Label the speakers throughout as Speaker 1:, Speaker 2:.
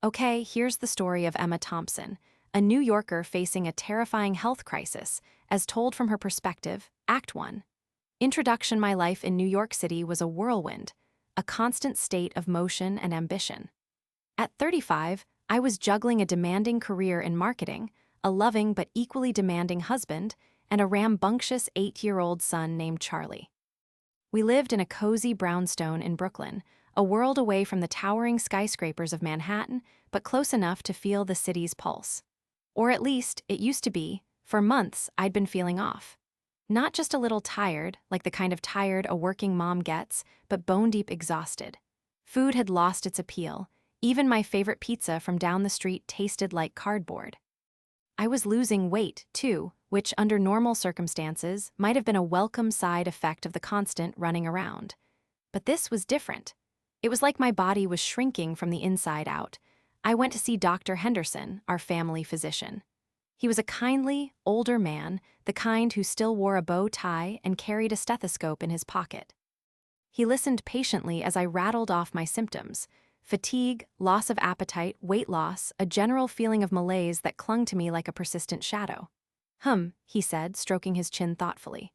Speaker 1: Okay, here's the story of Emma Thompson, a New Yorker facing a terrifying health crisis, as told from her perspective, Act 1. Introduction. My life in New York City was a whirlwind, a constant state of motion and ambition. At 35, I was juggling a demanding career in marketing, a loving but equally demanding husband, and a rambunctious 8-year-old son named Charlie. We lived in a cozy brownstone in Brooklyn, a world away from the towering skyscrapers of Manhattan, but close enough to feel the city's pulse. Or at least, it used to be. For months, I'd been feeling off. Not just a little tired, like the kind of tired a working mom gets, but bone-deep exhausted. Food had lost its appeal. Even my favorite pizza from down the street tasted like cardboard. I was losing weight, too, which under normal circumstances might have been a welcome side effect of the constant running around. But this was different. It was like my body was shrinking from the inside out. I went to see Dr. Henderson, our family physician. He was a kindly, older man, the kind who still wore a bow tie and carried a stethoscope in his pocket. He listened patiently as I rattled off my symptoms: fatigue, loss of appetite, weight loss, a general feeling of malaise that clung to me like a persistent shadow. He said, stroking his chin thoughtfully.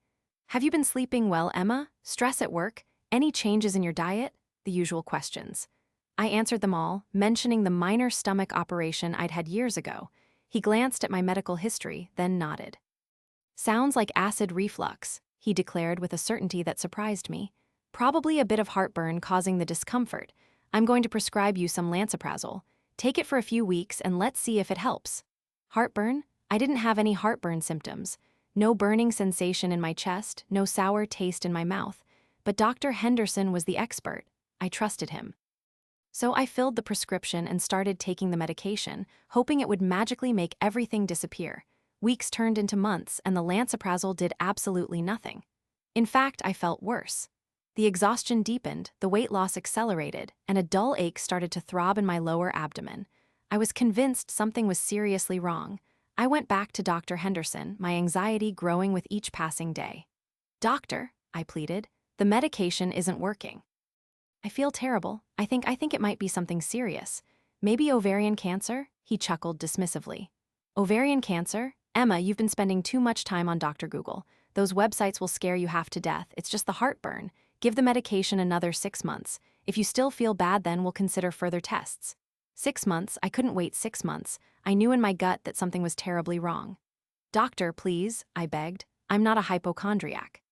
Speaker 1: Have you been sleeping well, Emma? Stress at work? Any changes in your diet? The usual questions. I answered them all, mentioning the minor stomach operation I'd had years ago. He glanced at my medical history, then nodded. Sounds like acid reflux, he declared with a certainty that surprised me. Probably a bit of heartburn causing the discomfort. I'm going to prescribe you some lansoprazole. Take it for a few weeks and let's see if it helps. Heartburn? I didn't have any heartburn symptoms. No burning sensation in my chest, no sour taste in my mouth. But Dr. Henderson was the expert. I trusted him. So I filled the prescription and started taking the medication, hoping it would magically make everything disappear. Weeks turned into months, and the lansoprazole did absolutely nothing. In fact, I felt worse. The exhaustion deepened, the weight loss accelerated, and a dull ache started to throb in my lower abdomen. I was convinced something was seriously wrong. I went back to Dr. Henderson, my anxiety growing with each passing day. Doctor, I pleaded, the medication isn't working. I feel terrible. I think it might be something serious. Maybe ovarian cancer? He chuckled dismissively. Ovarian cancer? Emma, you've been spending too much time on Dr. Google. Those websites will scare you half to death. It's just the heartburn. Give the medication another 6 months. If you still feel bad, then we'll consider further tests. 6 months? I couldn't wait 6 months. I knew in my gut that something was terribly wrong. Doctor, please, I begged. I'm not a hypochondriac.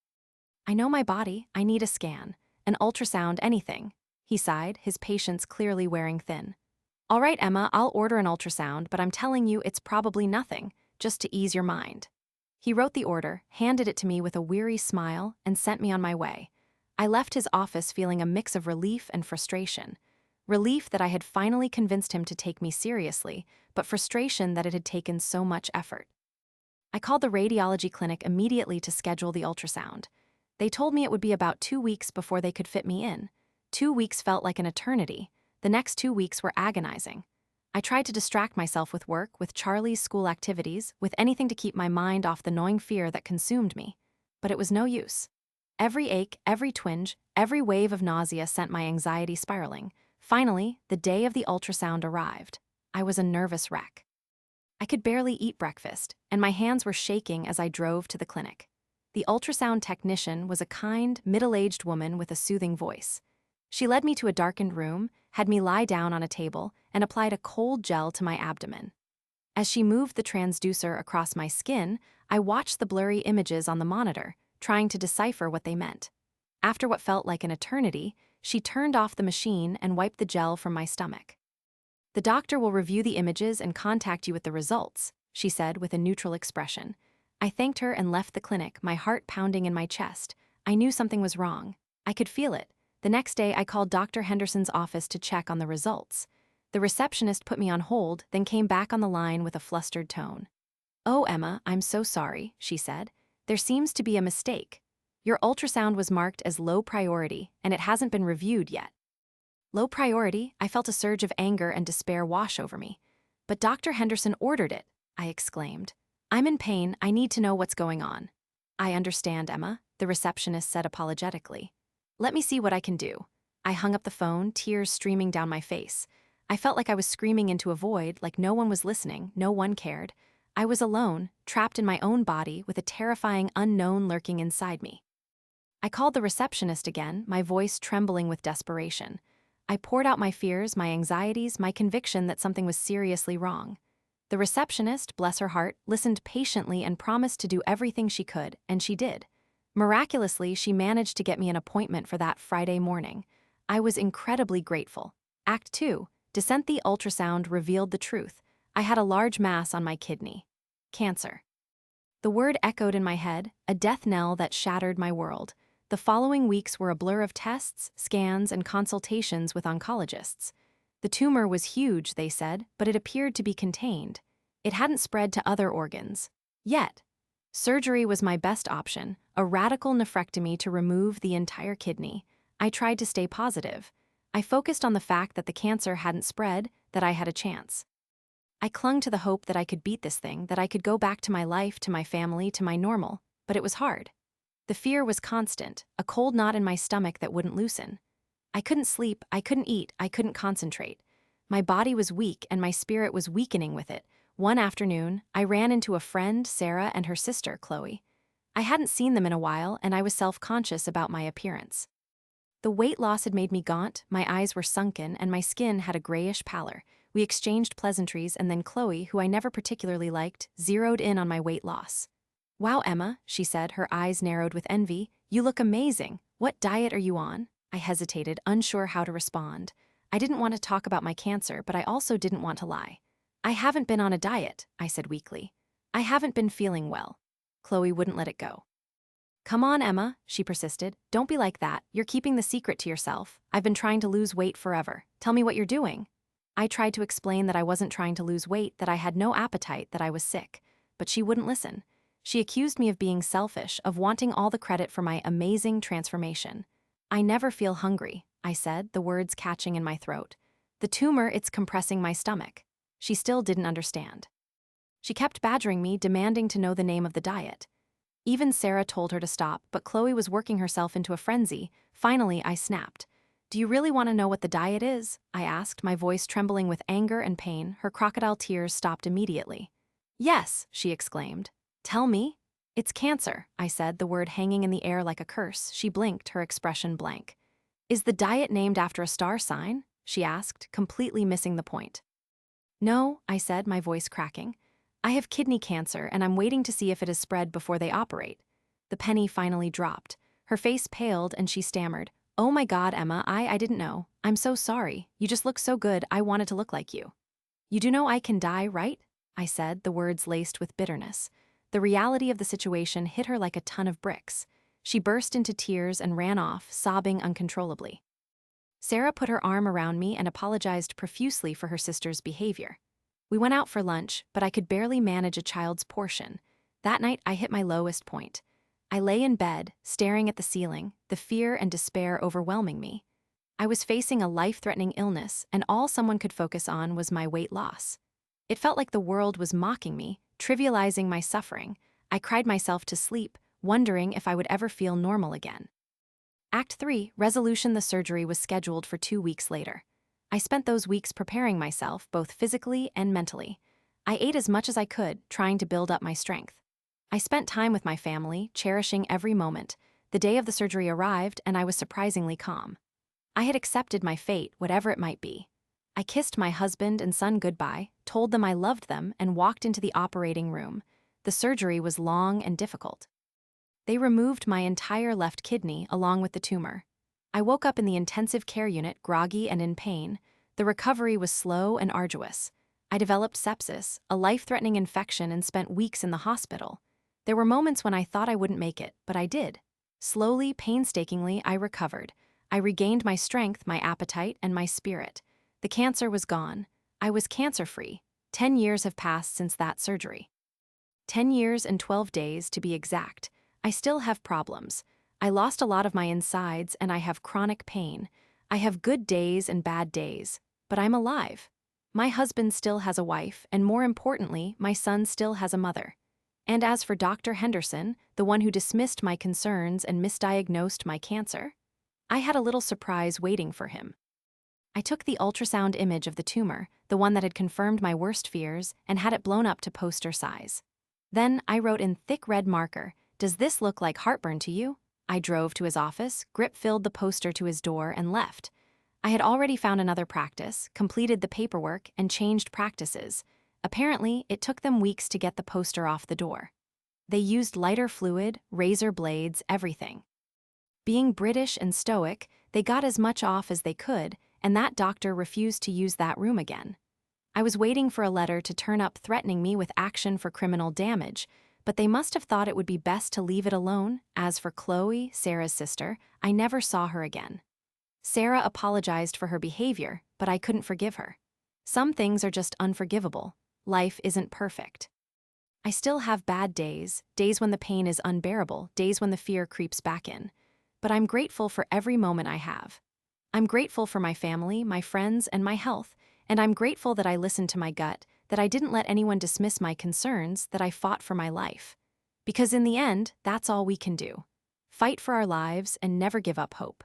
Speaker 1: I know my body. I need a scan. An ultrasound, anything. He sighed, his patience clearly wearing thin. All right, Emma, I'll order an ultrasound, but I'm telling you it's probably nothing, just to ease your mind. He wrote the order, handed it to me with a weary smile, and sent me on my way. I left his office feeling a mix of relief and frustration. Relief that I had finally convinced him to take me seriously, but frustration that it had taken so much effort. I called the radiology clinic immediately to schedule the ultrasound. They told me it would be about 2 weeks before they could fit me in. 2 weeks felt like an eternity. The next 2 weeks were agonizing. I tried to distract myself with work, with Charlie's school activities, with anything to keep my mind off the gnawing fear that consumed me. But it was no use. Every ache, every twinge, every wave of nausea sent my anxiety spiraling. Finally, the day of the ultrasound arrived. I was a nervous wreck. I could barely eat breakfast, and my hands were shaking as I drove to the clinic. The ultrasound technician was a kind, middle-aged woman with a soothing voice. She led me to a darkened room, had me lie down on a table, and applied a cold gel to my abdomen. As she moved the transducer across my skin, I watched the blurry images on the monitor, trying to decipher what they meant. After what felt like an eternity, she turned off the machine and wiped the gel from my stomach. The doctor will review the images and contact you with the results, she said with a neutral expression. I thanked her and left the clinic, my heart pounding in my chest. I knew something was wrong. I could feel it. The next day, I called Dr. Henderson's office to check on the results. The receptionist put me on hold, then came back on the line with a flustered tone. Oh, Emma, I'm so sorry, she said. There seems to be a mistake. Your ultrasound was marked as low priority, and it hasn't been reviewed yet. Low priority? I felt a surge of anger and despair wash over me. But Dr. Henderson ordered it, I exclaimed. I'm in pain. I need to know what's going on. I understand, Emma, the receptionist said apologetically. Let me see what I can do. I hung up the phone, tears streaming down my face. I felt like I was screaming into a void, like no one was listening, no one cared. I was alone, trapped in my own body with a terrifying unknown lurking inside me. I called the receptionist again, my voice trembling with desperation. I poured out my fears, my anxieties, my conviction that something was seriously wrong. The receptionist, bless her heart, listened patiently and promised to do everything she could, and she did. Miraculously, she managed to get me an appointment for that Friday morning. I was incredibly grateful. Act 2. Descent. The ultrasound revealed the truth. I had a large mass on my kidney. Cancer. The word echoed in my head, a death knell that shattered my world. The following weeks were a blur of tests, scans, and consultations with oncologists. The tumor was huge, they said, but it appeared to be contained. It hadn't spread to other organs. Yet. Surgery was my best option, a radical nephrectomy to remove the entire kidney. I tried to stay positive. I focused on the fact that the cancer hadn't spread, that I had a chance. I clung to the hope that I could beat this thing, that I could go back to my life, to my family, to my normal, but it was hard. The fear was constant, a cold knot in my stomach that wouldn't loosen. I couldn't sleep, I couldn't eat, I couldn't concentrate. My body was weak and my spirit was weakening with it. One afternoon, I ran into a friend, Sarah, and her sister, Chloe. I hadn't seen them in a while and I was self-conscious about my appearance. The weight loss had made me gaunt, my eyes were sunken, and my skin had a grayish pallor. We exchanged pleasantries and then Chloe, who I never particularly liked, zeroed in on my weight loss. "Wow, Emma," she said, her eyes narrowed with envy, "you look amazing. What diet are you on?" I hesitated, unsure how to respond. I didn't want to talk about my cancer, but I also didn't want to lie. "I haven't been on a diet," I said weakly. "I haven't been feeling well." Chloe wouldn't let it go. "Come on, Emma," she persisted. "Don't be like that. You're keeping the secret to yourself. I've been trying to lose weight forever. Tell me what you're doing." I tried to explain that I wasn't trying to lose weight, that I had no appetite, that I was sick. But she wouldn't listen. She accused me of being selfish, of wanting all the credit for my amazing transformation. "I never feel hungry," I said, the words catching in my throat. "The tumor, it's compressing my stomach." She still didn't understand. She kept badgering me, demanding to know the name of the diet. Even Sarah told her to stop, but Chloe was working herself into a frenzy. Finally, I snapped. "Do you really want to know what the diet is?" I asked, my voice trembling with anger and pain. Her crocodile tears stopped immediately. "Yes," she exclaimed. "Tell me." "It's cancer," I said, the word hanging in the air like a curse. She blinked, her expression blank. "Is the diet named after a star sign?" she asked, completely missing the point. "No," I said, my voice cracking. "I have kidney cancer, and I'm waiting to see if it has spread before they operate." The penny finally dropped. Her face paled, and she stammered, "Oh my God, Emma, I didn't know. I'm so sorry. You just look so good, I wanted to look like you." "You do know I can die, right?" I said, the words laced with bitterness. The reality of the situation hit her like a ton of bricks. She burst into tears and ran off, sobbing uncontrollably. Sarah put her arm around me and apologized profusely for her sister's behavior. We went out for lunch, but I could barely manage a child's portion. That night, I hit my lowest point. I lay in bed, staring at the ceiling, the fear and despair overwhelming me. I was facing a life-threatening illness, and all someone could focus on was my weight loss. It felt like the world was mocking me, trivializing my suffering. I cried myself to sleep, wondering if I would ever feel normal again. Act 3, resolution. The surgery was scheduled for 2 weeks later. I spent those weeks preparing myself, both physically and mentally. I ate as much as I could, trying to build up my strength. I spent time with my family, cherishing every moment. The day of the surgery arrived, and I was surprisingly calm. I had accepted my fate, whatever it might be. I kissed my husband and son goodbye, told them I loved them, and walked into the operating room. The surgery was long and difficult. They removed my entire left kidney, along with the tumor. I woke up in the intensive care unit, groggy and in pain. The recovery was slow and arduous. I developed sepsis, a life-threatening infection, and spent weeks in the hospital. There were moments when I thought I wouldn't make it, but I did. Slowly, painstakingly, I recovered. I regained my strength, my appetite, and my spirit. The cancer was gone. I was cancer-free. 10 years have passed since that surgery. 10 years and 12 days, to be exact. I still have problems. I lost a lot of my insides, and I have chronic pain. I have good days and bad days, but I'm alive. My husband still has a wife, and more importantly, my son still has a mother. And as for Dr. Henderson, the one who dismissed my concerns and misdiagnosed my cancer, I had a little surprise waiting for him. I took the ultrasound image of the tumor, the one that had confirmed my worst fears, and had it blown up to poster size. Then I wrote in thick red marker, "Does this look like heartburn to you?" I drove to his office, grip-filled the poster to his door, and left. I had already found another practice, completed the paperwork, and changed practices. Apparently, it took them weeks to get the poster off the door. They used lighter fluid, razor blades, everything. Being British and stoic, they got as much off as they could, and that doctor refused to use that room again. I was waiting for a letter to turn up threatening me with action for criminal damage, but they must have thought it would be best to leave it alone. As for Chloe, Sarah's sister, I never saw her again. Sarah apologized for her behavior, but I couldn't forgive her. Some things are just unforgivable. Life isn't perfect. I still have bad days, days when the pain is unbearable, days when the fear creeps back in. But I'm grateful for every moment I have. I'm grateful for my family, my friends, and my health, and I'm grateful that I listened to my gut, that I didn't let anyone dismiss my concerns, that I fought for my life. Because in the end, that's all we can do. Fight for our lives and never give up hope.